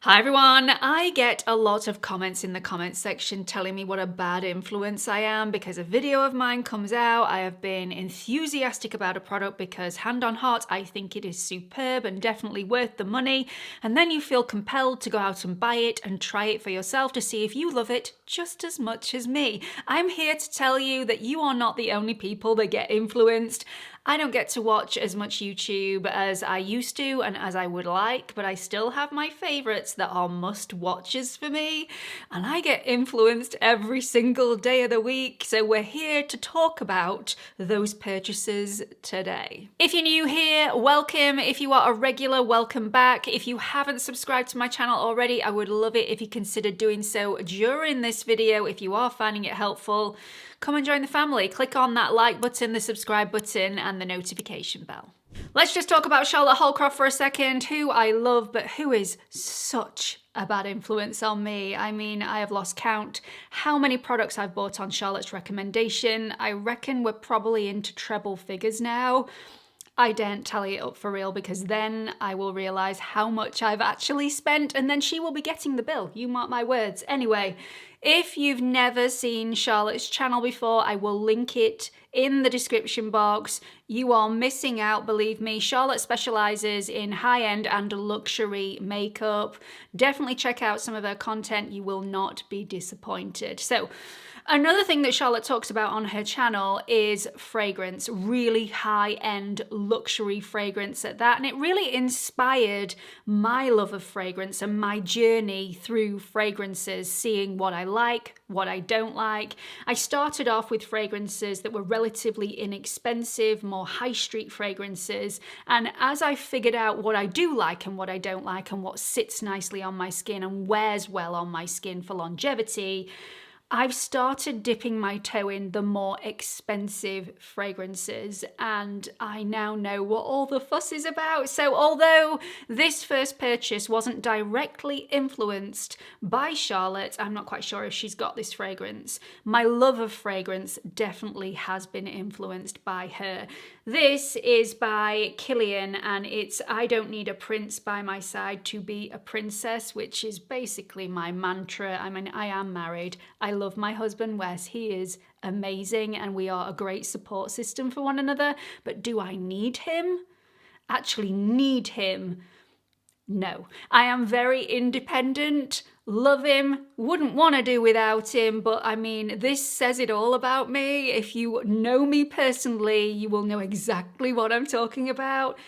Hi everyone! I get a lot of comments in the comments section telling me what a bad influence I am because a video of mine comes out. I have been enthusiastic about a product because, hand on heart, I think it is superb and definitely worth the money, and then you feel compelled to go out and buy it and try it for yourself to see if you love it just as much as me. I'm here to tell you that you are not the only people that get influenced. I don't get to watch as much YouTube as I used to and as I would like, but I still have my favourites that are must-watches for me, and I get influenced every single day of the week, so we're here to talk about those purchases today. If you're new here, welcome. If you are a regular, welcome back. If you haven't subscribed to my channel already, I would love it if you consider doing so during this video if you are finding it helpful. Come and join the family. Click on that like button, the subscribe button, and the notification bell. Let's just talk about Charlotte Holcroft for a second, who I love, but who is such a bad influence on me. I mean, I have lost count how many products I've bought on Charlotte's recommendation. I reckon we're probably into treble figures now. I daren't tally it up for real because then I will realise how much I've actually spent and then she will be getting the bill. You mark my words. Anyway, if you've never seen Charlotte's channel before, I will link it in the description box. You are missing out, believe me. Charlotte specialises in high-end and luxury makeup. Definitely check out some of her content. You will not be disappointed. So, another thing that Charlotte talks about on her channel is fragrance, really high-end luxury fragrance at that, and it really inspired my love of fragrance and my journey through fragrances, seeing what I like, what I don't like. I started off with fragrances that were relatively inexpensive, more high street fragrances, and as I figured out what I do like and what I don't like and what sits nicely on my skin and wears well on my skin for longevity, I've started dipping my toe in the more expensive fragrances, and I now know what all the fuss is about. So although this first purchase wasn't directly influenced by Charlotte, I'm not quite sure if she's got this fragrance, my love of fragrance definitely has been influenced by her. This is by Kilian, and it's I Don't Need a Prince by My Side to Be a Princess, which is basically my mantra. I mean, I am married. I love my husband Wes. He is amazing and we are a great support system for one another. But do I need him? Actually need him? No. I am very independent, love him, wouldn't want to do without him, but I mean, this says it all about me. If you know me personally, you will know exactly what I'm talking about.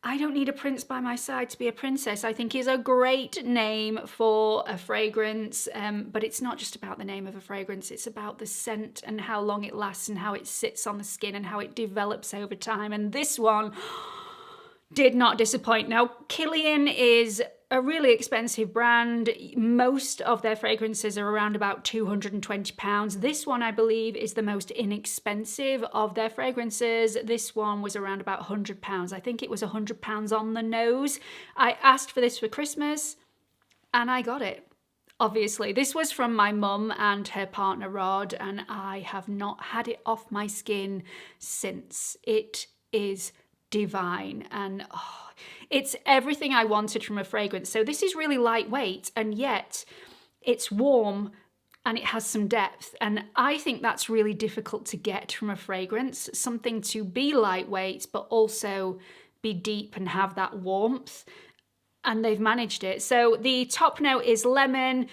I Don't Need a Prince by My Side to Be a Princess, I think is a great name for a fragrance, but it's not just about the name of a fragrance, it's about the scent and how long it lasts and how it sits on the skin and how it develops over time, and this one did not disappoint. Now, Kilian is a really expensive brand. Most of their fragrances are around about £220. This one, I believe, is the most inexpensive of their fragrances. This one was around about £100. I think it was £100 on the nose. I asked for this for Christmas and I got it. Obviously, this was from my mum and her partner Rod, and I have not had it off my skin since. It is divine, and it's everything I wanted from a fragrance. So this is really lightweight and yet it's warm and it has some depth, and I think that's really difficult to get from a fragrance, something to be lightweight but also be deep and have that warmth, and they've managed it. So the top note is lemon,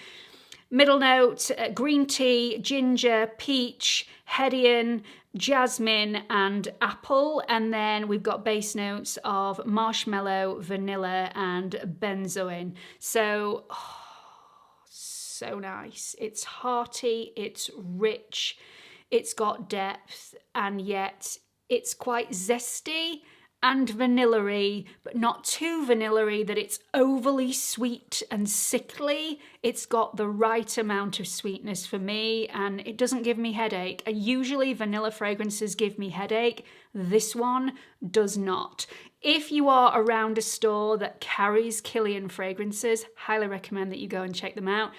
middle note green tea, ginger, peach, hedion, jasmine and apple, and then we've got base notes of marshmallow, vanilla and benzoin. So so nice. It's hearty, it's rich, it's got depth, and yet it's quite zesty and vanilla-y, but not too vanilla-y that it's overly sweet and sickly. It's got the right amount of sweetness for me, and it doesn't give me headache. Usually vanilla fragrances give me headache. This one does not. If you are around a store that carries Kilian fragrances, highly recommend that you go and check them out.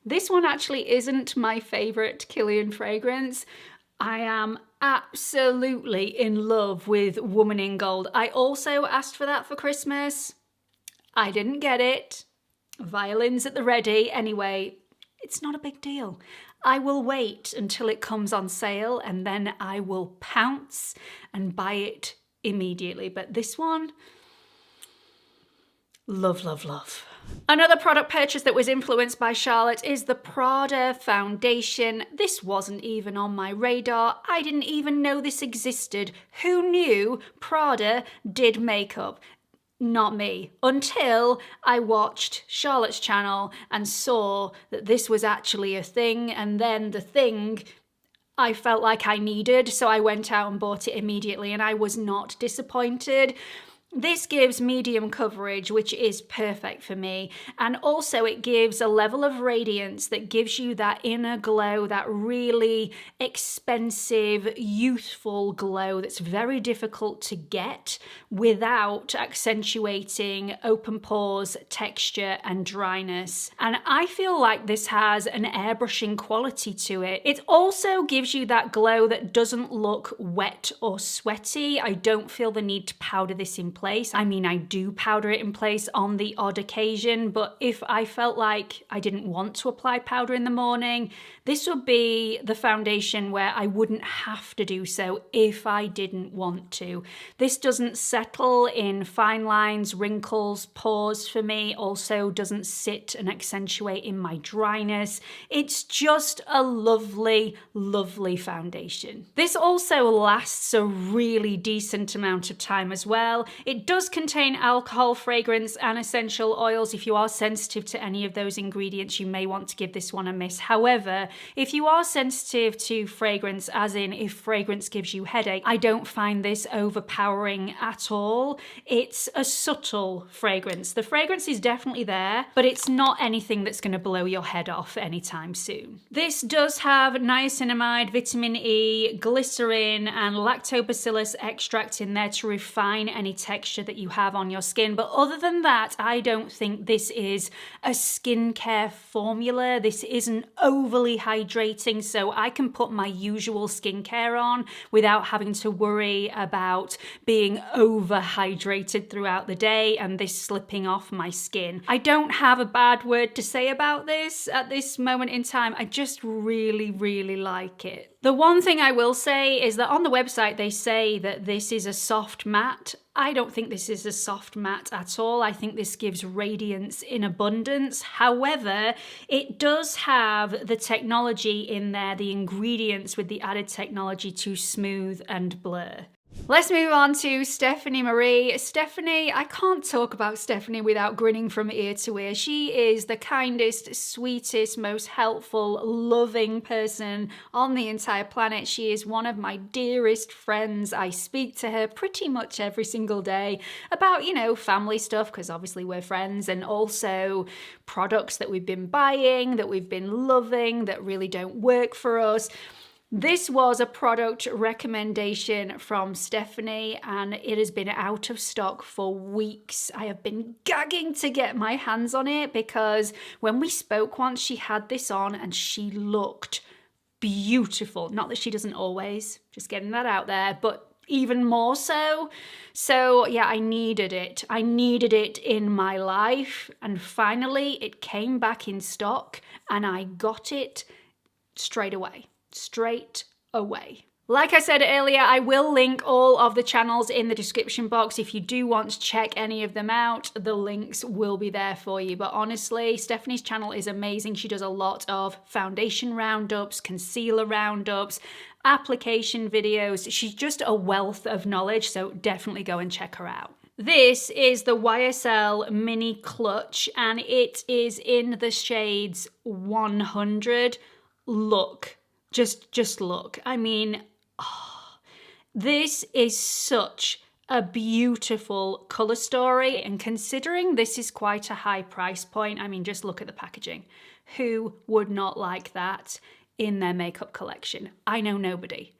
This one actually isn't my favourite Kilian fragrance. I am absolutely in love with Woman in Gold. I also asked for that for Christmas. I didn't get it. Violins at the ready. Anyway, it's not a big deal. I will wait until it comes on sale and then I will pounce and buy it immediately. But this one, love, love, love. Another product purchase that was influenced by Charlotte is the Prada foundation. This wasn't even on my radar. I didn't even know this existed. Who knew Prada did makeup? Not me, until I watched Charlotte's channel and saw that this was actually a thing, and then the thing I felt like I needed, so I went out and bought it immediately, and I was not disappointed. This gives medium coverage, which is perfect for me, and also it gives a level of radiance that gives you that inner glow, that really expensive, youthful glow that's very difficult to get without accentuating open pores, texture, and dryness. And I feel like this has an airbrushing quality to it. It also gives you that glow that doesn't look wet or sweaty. I don't feel the need to powder this in place. I mean, I do powder it in place on the odd occasion, but if I felt like I didn't want to apply powder in the morning, this would be the foundation where I wouldn't have to do so if I didn't want to. This doesn't settle in fine lines, wrinkles, pores for me, also doesn't sit and accentuate in my dryness. It's just a lovely, lovely foundation. This also lasts a really decent amount of time as well. It does contain alcohol, fragrance, and essential oils. If you are sensitive to any of those ingredients, you may want to give this one a miss. However, if you are sensitive to fragrance, as in if fragrance gives you headache, I don't find this overpowering at all. It's a subtle fragrance. The fragrance is definitely there, but it's not anything that's going to blow your head off anytime soon. This does have niacinamide, vitamin E, glycerin, and lactobacillus extract in there to refine any texture that you have on your skin. But other than that, I don't think this is a skincare formula. This isn't overly hydrating, so I can put my usual skincare on without having to worry about being over hydrated throughout the day and this slipping off my skin. I don't have a bad word to say about this at this moment in time. I just really, really like it. The one thing I will say is that on the website they say that this is a soft matte. I don't think this is a soft matte at all. I think this gives radiance in abundance. However, it does have the technology in there, the ingredients with the added technology to smooth and blur. Let's move on to Stephanie Marie. Stephanie, I can't talk about Stephanie without grinning from ear to ear. She is the kindest, sweetest, most helpful, loving person on the entire planet. She is one of my dearest friends. I speak to her pretty much every single day about, family stuff, because obviously we're friends, and also products that we've been buying, that we've been loving, that really don't work for us. This was a product recommendation from Stephanie and it has been out of stock for weeks. I have been gagging to get my hands on it because when we spoke once, she had this on and she looked beautiful. Not that she doesn't always, just getting that out there, but even more so. So yeah, I needed it. I needed it in my life and finally it came back in stock and I got it straight away. Like I said earlier, I will link all of the channels in the description box. If you do want to check any of them out, the links will be there for you. But honestly, Stephanie's channel is amazing. She does a lot of foundation roundups, concealer roundups, application videos. She's just a wealth of knowledge, so definitely go and check her out. This is the YSL Mini Clutch and it is in the shades 100. Look. Just look. I mean, this is such a beautiful colour story, and considering this is quite a high price point, I mean, just look at the packaging. Who would not like that in their makeup collection? I know nobody,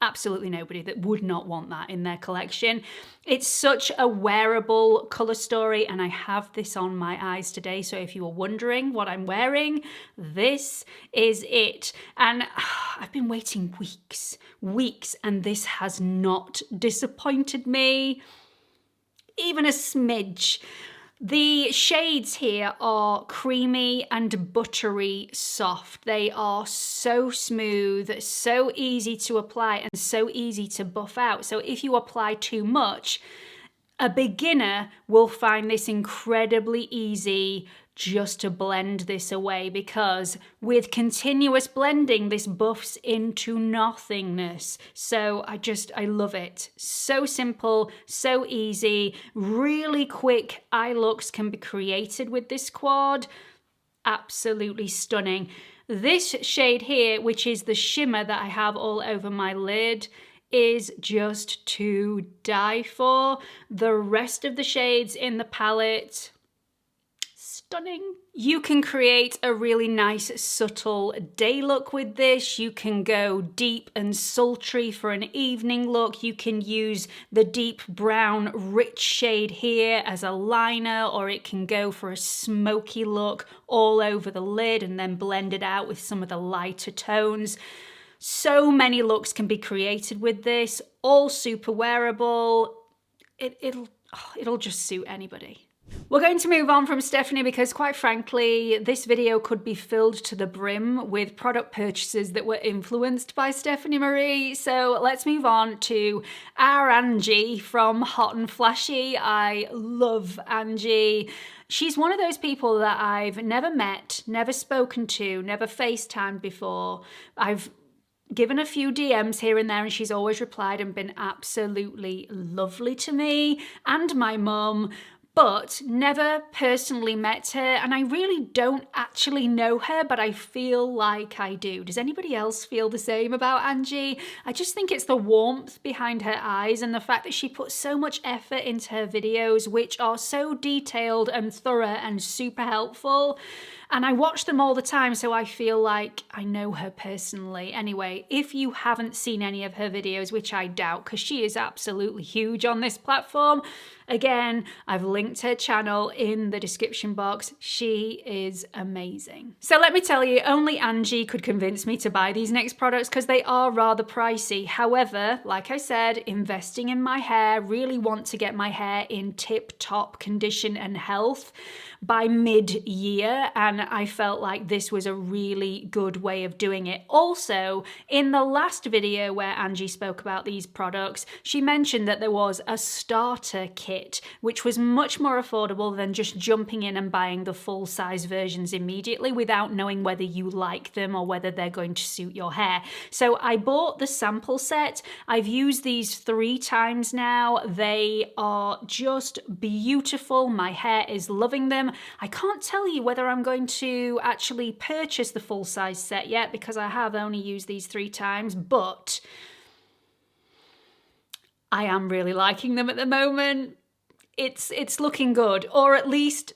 absolutely nobody that would not want that in their collection. It's such a wearable colour story and I have this on my eyes today. So if you were wondering what I'm wearing, this is it. And I've been waiting weeks and this has not disappointed me even a smidge. The shades here are creamy and buttery soft. They are so smooth, so easy to apply and so easy to buff out. So if you apply too much, a beginner will find this incredibly easy just to blend this away, because with continuous blending, this buffs into nothingness. So I love it. So simple, so easy, really quick eye looks can be created with this quad. Absolutely stunning. This shade here, which is the shimmer that I have all over my lid, is just to die for. The rest of the shades in the palette, stunning. You can create a really nice subtle day look with this. You can go deep and sultry for an evening look. You can use the deep brown rich shade here as a liner, or it can go for a smoky look all over the lid and then blend it out with some of the lighter tones. So many looks can be created with this, all super wearable. It'll just suit anybody. We're going to move on from Stephanie because, quite frankly, this video could be filled to the brim with product purchases that were influenced by Stephanie Marie. So let's move on to our Angie from Hot and Flashy. I love Angie. She's one of those people that I've never met, never spoken to, never FaceTimed before. I've given a few DMs here and there and she's always replied and been absolutely lovely to me and my mum, but never personally met her, and I really don't actually know her, but I feel like I do. Does anybody else feel the same about Angie? I just think it's the warmth behind her eyes and the fact that she puts so much effort into her videos, which are so detailed and thorough and super helpful. And I watch them all the time, so I feel like I know her personally. Anyway, if you haven't seen any of her videos, which I doubt because she is absolutely huge on this platform, again, I've linked her channel in the description box. She is amazing. So let me tell you, only Angie could convince me to buy these next products because they are rather pricey. However, like I said, investing in my hair, really want to get my hair in tip-top condition and health by mid-year, and I felt like this was a really good way of doing it. Also, in the last video where Angie spoke about these products, she mentioned that there was a starter kit, which was much more affordable than just jumping in and buying the full-size versions immediately without knowing whether you like them or whether they're going to suit your hair. So I bought the sample set. I've used these 3 times now. They are just beautiful. My hair is loving them. I can't tell you whether I'm going to actually purchase the full-size set yet because I have only used these 3 times, but I am really liking them at the moment. It's looking good, or at least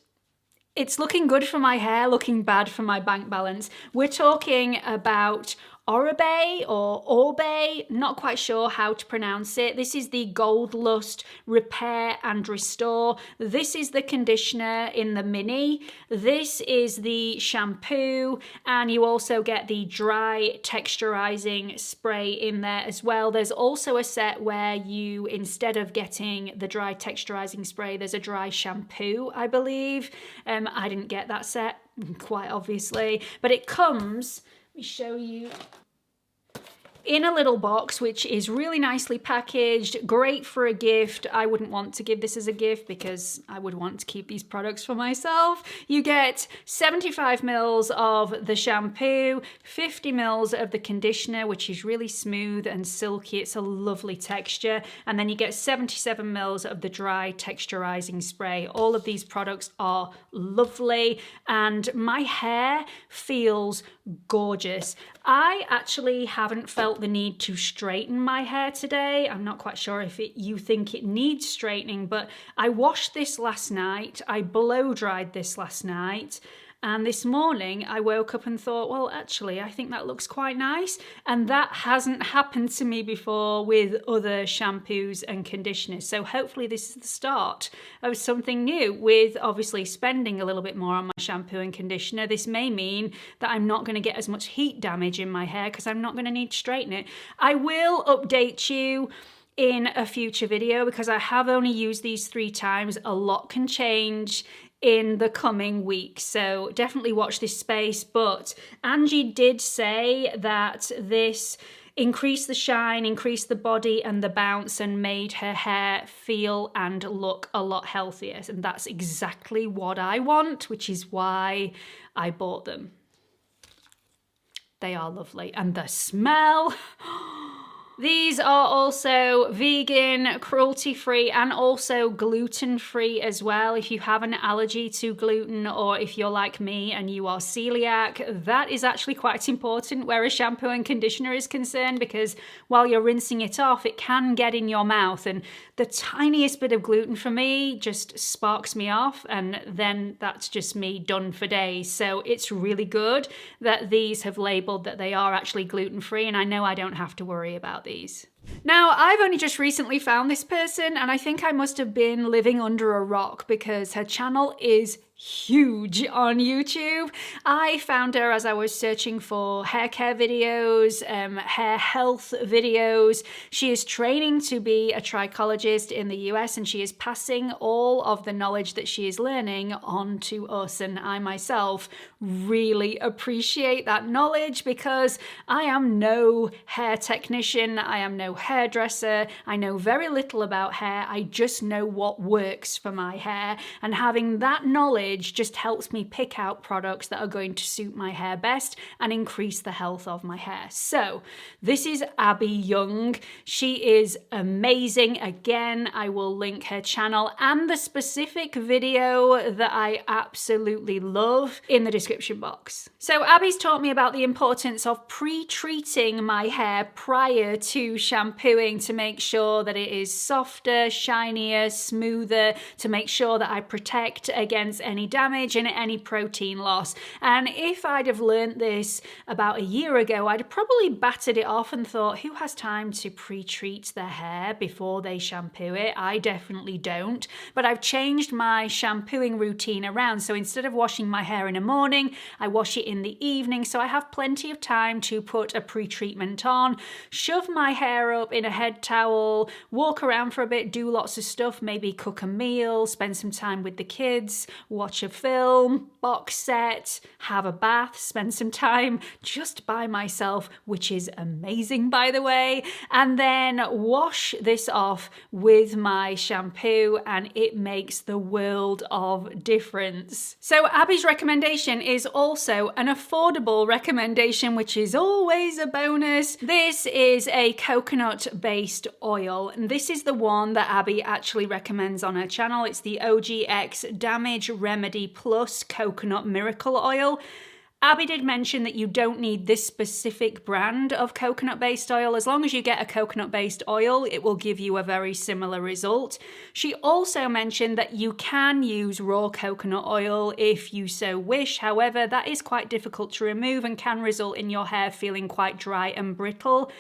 it's looking good for my hair, looking bad for my bank balance. We're talking about Oribe or Orbe, not quite sure how to pronounce it. This is the Gold Lust Repair and Restore. This is the conditioner in the mini. This is the shampoo, and you also get the dry texturizing spray in there as well. There's also a set where you, instead of getting the dry texturizing spray, there's a dry shampoo, I believe. I didn't get that set, quite obviously, but it comes, let me show you, in a little box, which is really nicely packaged, great for a gift. I wouldn't want to give this as a gift because I would want to keep these products for myself. You get 75 mils of the shampoo, 50 mils of the conditioner, which is really smooth and silky. It's a lovely texture. And then you get 77 mils of the dry texturizing spray. All of these products are lovely and my hair feels gorgeous. I actually haven't felt the need to straighten my hair today. I'm not quite sure if you think it needs straightening, but I washed this last night. I blow dried this last night. And this morning I woke up and thought, well, actually, I think that looks quite nice. And that hasn't happened to me before with other shampoos and conditioners. So hopefully this is the start of something new. With obviously spending a little bit more on my shampoo and conditioner, this may mean that I'm not going to get as much heat damage in my hair because I'm not going to need to straighten it. I will update you in a future video because I have only used these 3 times. A lot can change in the coming weeks, so definitely watch this space. But Angie did say that this increased the shine, increased the body and the bounce, and made her hair feel and look a lot healthier. And that's exactly what I want, which is why I bought them. They are lovely. And the smell. These are also vegan, cruelty-free, and also gluten-free as well. If you have an allergy to gluten, or if you're like me and you are celiac, that is actually quite important where a shampoo and conditioner is concerned, because while you're rinsing it off, it can get in your mouth, and the tiniest bit of gluten for me just sparks me off, and then that's just me done for days. So it's really good that these have labeled that they are actually gluten-free, and I know I don't have to worry about these. Now, I've only just recently found this person, and I think I must have been living under a rock because her channel is huge on YouTube. I found her as I was searching for hair care videos, hair health videos. She is training to be a trichologist in the US, and she is passing all of the knowledge that she is learning on to us. And I myself really appreciate that knowledge because I am no hair technician, I am no hairdresser, I know very little about hair, I just know what works for my hair, and having that knowledge just helps me pick out products that are going to suit my hair best and increase the health of my hair. So this is Abby Young. She is amazing. Again, I will link her channel and the specific video that I absolutely love in the description box. So Abby's taught me about the importance of pre-treating my hair prior to shampooing to make sure that it is softer, shinier, smoother, to make sure that I protect against any damage and any protein loss. And if I'd have learnt this about a year ago, I'd have probably battered it off and thought, who has time to pre-treat their hair before they shampoo it? I definitely don't. But I've changed my shampooing routine around. So instead of washing my hair in the morning, I wash it in the evening. So I have plenty of time to put a pre-treatment on, shove my hair up in a head towel, walk around for a bit, do lots of stuff, maybe cook a meal, spend some time with the kids, watch a film, box set, have a bath, spend some time just by myself, which is amazing, by the way, and then wash this off with my shampoo, and it makes the world of difference. So Abby's recommendation is also an affordable recommendation, which is always a bonus. This is a coconut-based oil, and this is the one that Abby actually recommends on her channel. It's the OGX Damage Remedy Plus Coconut Miracle Oil. Abby did mention that you don't need this specific brand of coconut-based oil. As long as you get a coconut-based oil, it will give you a very similar result. She also mentioned that you can use raw coconut oil if you so wish. However, that is quite difficult to remove and can result in your hair feeling quite dry and brittle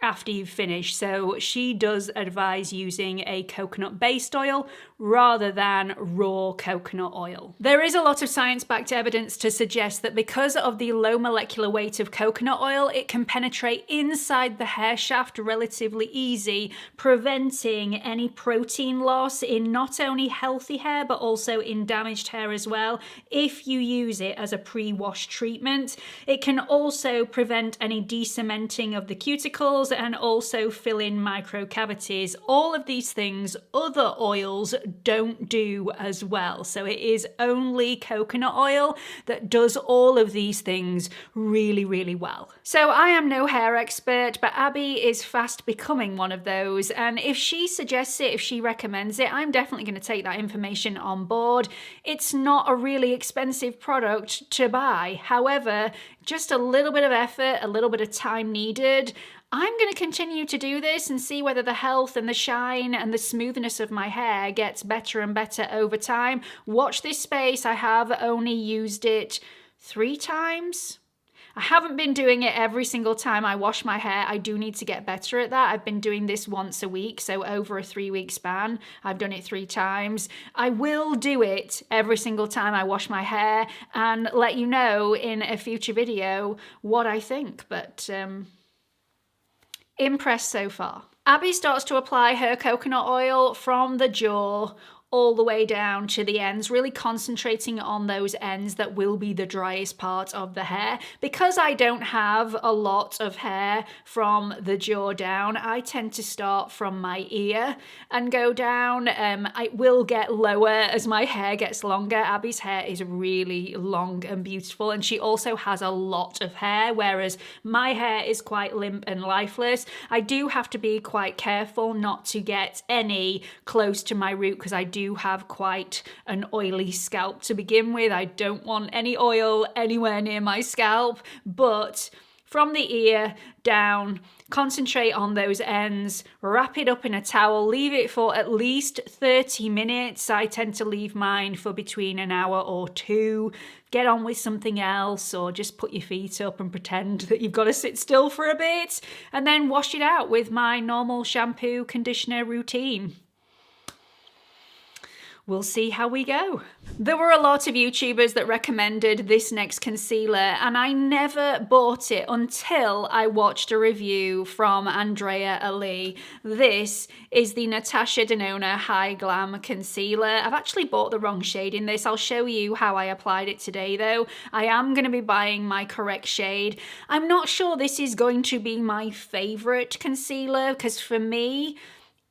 after you've finished. So she does advise using a coconut-based oil rather than raw coconut oil. There is a lot of science-backed evidence to suggest that because of the low molecular weight of coconut oil, it can penetrate inside the hair shaft relatively easy, preventing any protein loss in not only healthy hair but also in damaged hair as well if you use it as a pre-wash treatment. It can also prevent any de-cementing of the cuticles and also fill in micro cavities. All of these things other oils don't do as well. So it is only coconut oil that does all of these things really, really well. So I am no hair expert, but Abby is fast becoming one of those. And if she suggests it, if she recommends it, I'm definitely going to take that information on board. It's not a really expensive product to buy. However, just a little bit of effort, a little bit of time needed. I'm going to continue to do this and see whether the health and the shine and the smoothness of my hair gets better and better over time. Watch this space. I have only used it 3 times. I haven't been doing it every single time I wash my hair. I do need to get better at that. I've been doing this once a week, so over a 3-week span, I've done it 3 times. I will do it every single time I wash my hair and let you know in a future video what I think, but impressed so far. Abby starts to apply her coconut oil from the jaw all the way down to the ends, really concentrating on those ends that will be the driest part of the hair. Because I don't have a lot of hair from the jaw down, I tend to start from my ear and go down. I will get lower as my hair gets longer. Abby's hair is really long and beautiful, and she also has a lot of hair, whereas my hair is quite limp and lifeless. I do have to be quite careful not to get any close to my root because I do have quite an oily scalp to begin with. I don't want any oil anywhere near my scalp, but from the ear down, concentrate on those ends, wrap it up in a towel, leave it for at least 30 minutes. I tend to leave mine for between an hour or two. Get on with something else, or just put your feet up and pretend that you've got to sit still for a bit, and then wash it out with my normal shampoo conditioner routine. We'll see how we go. There were a lot of YouTubers that recommended this next concealer, and I never bought it until I watched a review from Andrea Ali. This is the Natasha Denona High Glam Concealer. I've actually bought the wrong shade in this. I'll show you how I applied it today though. I am going to be buying my correct shade. I'm not sure this is going to be my favorite concealer, because for me,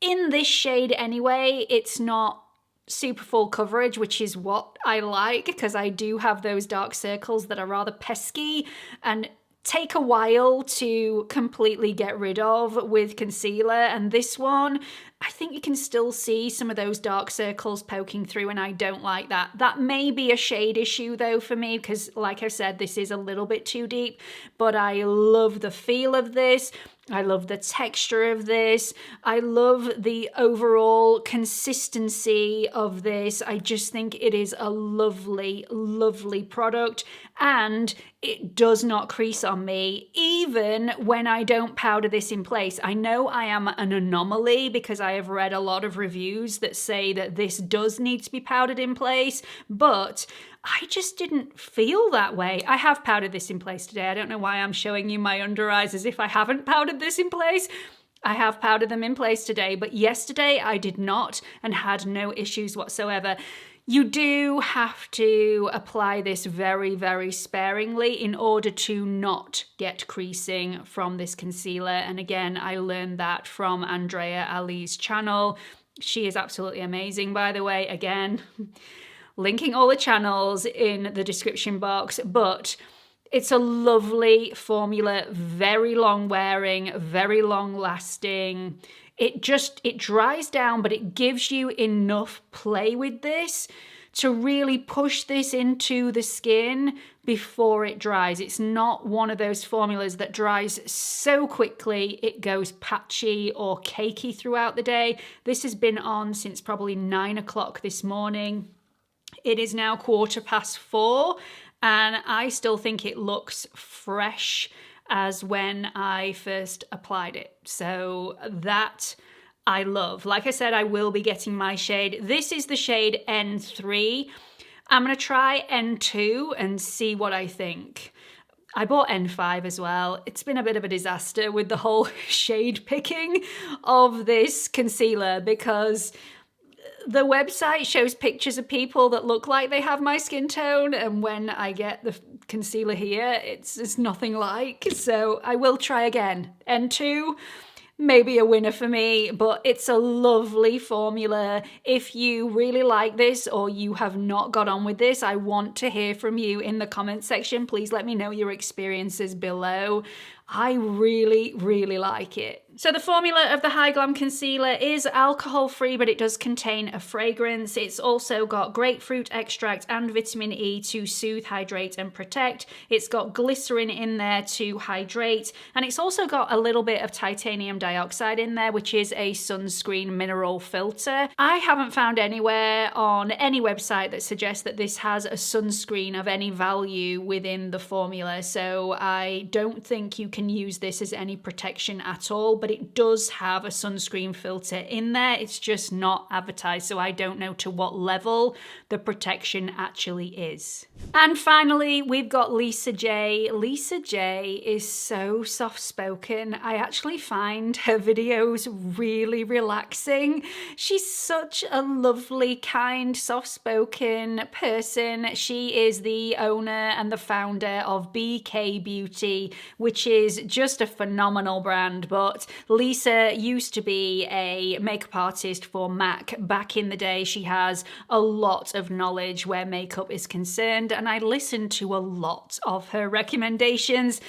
in this shade anyway, it's not super full coverage, which is what I like, because I do have those dark circles that are rather pesky and take a while to completely get rid of with concealer. And this one, I think you can still see some of those dark circles poking through, and I don't like that. That may be a shade issue though for me, because like I said, this is a little bit too deep, but I love the feel of this. I love the texture of this. I love the overall consistency of this. I just think it is a lovely, lovely product, and it does not crease on me, even when I don't powder this in place. I know I am an anomaly because I have read a lot of reviews that say that this does need to be powdered in place, but I just didn't feel that way. I have powdered this in place today. I don't know why I'm showing you my under eyes as if I haven't powdered this in place. I have powdered them in place today, but yesterday I did not and had no issues whatsoever. You do have to apply this very, very sparingly in order to not get creasing from this concealer. And again, I learned that from Andrea Ali's channel. She is absolutely amazing, by the way. Again, linking all the channels in the description box, but it's a lovely formula, very long wearing, very long lasting. It dries down, but it gives you enough play with this to really push this into the skin before it dries. It's not one of those formulas that dries so quickly it goes patchy or cakey throughout the day. This has been on since probably 9 o'clock this morning. It is now 4:15, and I still think it looks fresh as when I first applied it. So that I love. Like I said, I will be getting my shade. This is the shade N3. I'm going to try N2 and see what I think. I bought N5 as well. It's been a bit of a disaster with the whole shade picking of this concealer, because the website shows pictures of people that look like they have my skin tone, and when I get the concealer here, it's nothing like. So I will try again. N2, maybe a winner for me, but it's a lovely formula. If you really like this or you have not got on with this, I want to hear from you in the comments section. Please let me know your experiences below. I really, really like it. So the formula of the High Glam Concealer is alcohol free, but it does contain a fragrance. It's also got grapefruit extract and vitamin E to soothe, hydrate and protect. It's got glycerin in there to hydrate, and it's also got a little bit of titanium dioxide in there, which is a sunscreen mineral filter. I haven't found anywhere on any website that suggests that this has a sunscreen of any value within the formula, so I don't think you can use this as any protection at all, but it does have a sunscreen filter in there. It's just not advertised, so I don't know to what level the protection actually is. And finally, we've got Lisa J. Lisa J is so soft-spoken. I actually find her videos really relaxing. She's such a lovely, kind, soft-spoken person. She is the owner and the founder of BK Beauty, which is just a phenomenal brand. But Lisa used to be a makeup artist for MAC back in the day. She has a lot of knowledge where makeup is concerned, and I listened to a lot of her recommendations.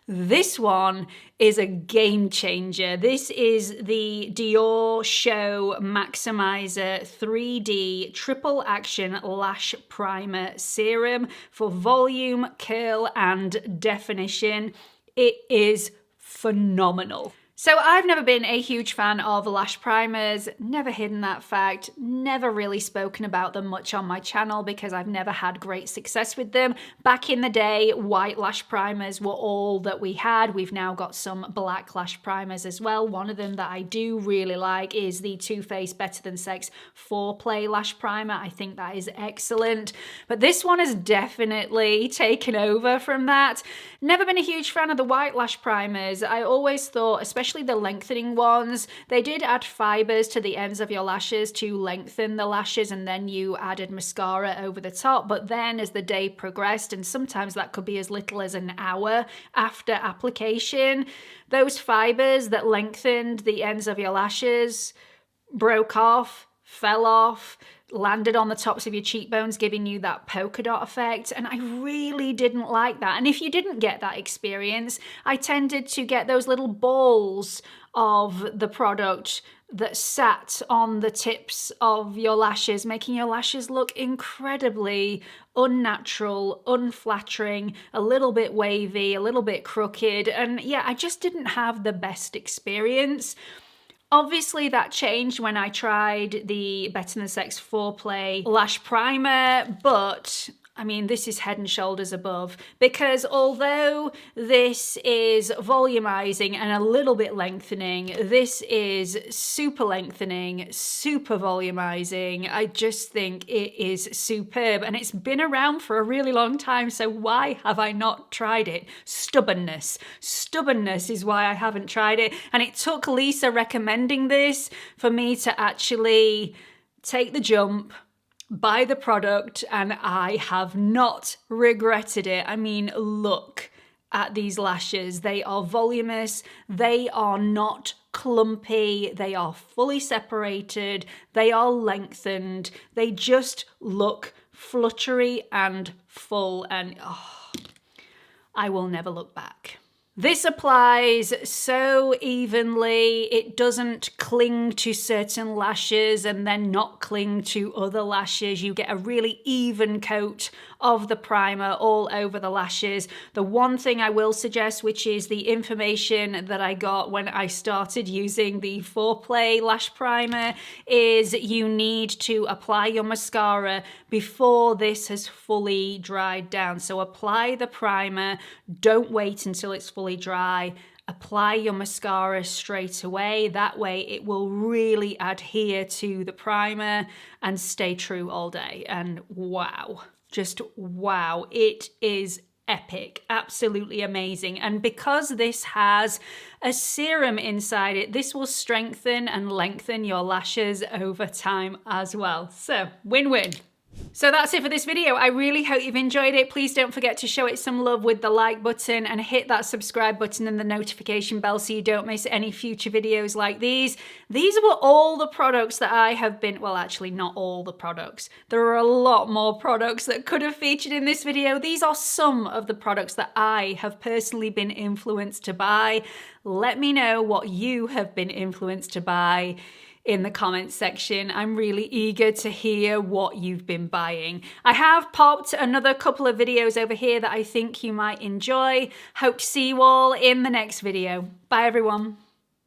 This one is a game changer. This is the Dior Show Maximizer 3D Triple Action Lash Primer Serum for volume, curl, and definition. It is phenomenal. So I've never been a huge fan of lash primers, never hidden that fact, never really spoken about them much on my channel because I've never had great success with them. Back in the day, white lash primers were all that we had. We've now got some black lash primers as well. One of them that I do really like is the Too Faced Better Than Sex Foreplay Lash Primer. I think that is excellent. But this one has definitely taken over from that. Never been a huge fan of the white lash primers. I always thought, especially the lengthening ones, they did add fibers to the ends of your lashes to lengthen the lashes, and then you added mascara over the top. But then as the day progressed, and sometimes that could be as little as an hour after application, those fibers that lengthened the ends of your lashes broke off, fell off, landed on the tops of your cheekbones, giving you that polka dot effect. And I really didn't like that. And if you didn't get that experience, I tended to get those little balls of the product that sat on the tips of your lashes, making your lashes look incredibly unnatural, unflattering, a little bit wavy, a little bit crooked. And yeah, I just didn't have the best experience. Obviously that changed when I tried the Better Than Sex Foreplay Lash Primer, but I mean, this is head and shoulders above, because although this is volumizing and a little bit lengthening, this is super lengthening, super volumizing. I just think it is superb, and it's been around for a really long time, so why have I not tried it? Stubbornness. Stubbornness is why I haven't tried it, and it took Lisa recommending this for me to actually take the jump, buy the product, and I have not regretted it. I mean, look at these lashes. They are voluminous, they are not clumpy, they are fully separated, they are lengthened, they just look fluttery and full, and I will never look back. This applies so evenly, it doesn't cling to certain lashes and then not cling to other lashes. You get a really even coat of the primer all over the lashes. The one thing I will suggest, which is the information that I got when I started using the Foreplay Lash Primer, is you need to apply your mascara before this has fully dried down. So apply the primer, don't wait until it's fully dry. Apply your mascara straight away. That way it will really adhere to the primer and stay true all day. And wow, just wow, it is epic, absolutely amazing. And because this has a serum inside it, this will strengthen and lengthen your lashes over time as well. So win-win. So that's it for this video. I really hope you've enjoyed it. Please don't forget to show it some love with the like button and hit that subscribe button and the notification bell so you don't miss any future videos like these. These were all the products that I have been, well, actually not all the products. There are a lot more products that could have featured in this video. These are some of the products that I have personally been influenced to buy. Let me know what you have been influenced to buy in the comments section. I'm really eager to hear what you've been buying. I have popped another couple of videos over here that I think you might enjoy. Hope to see you all in the next video. Bye everyone.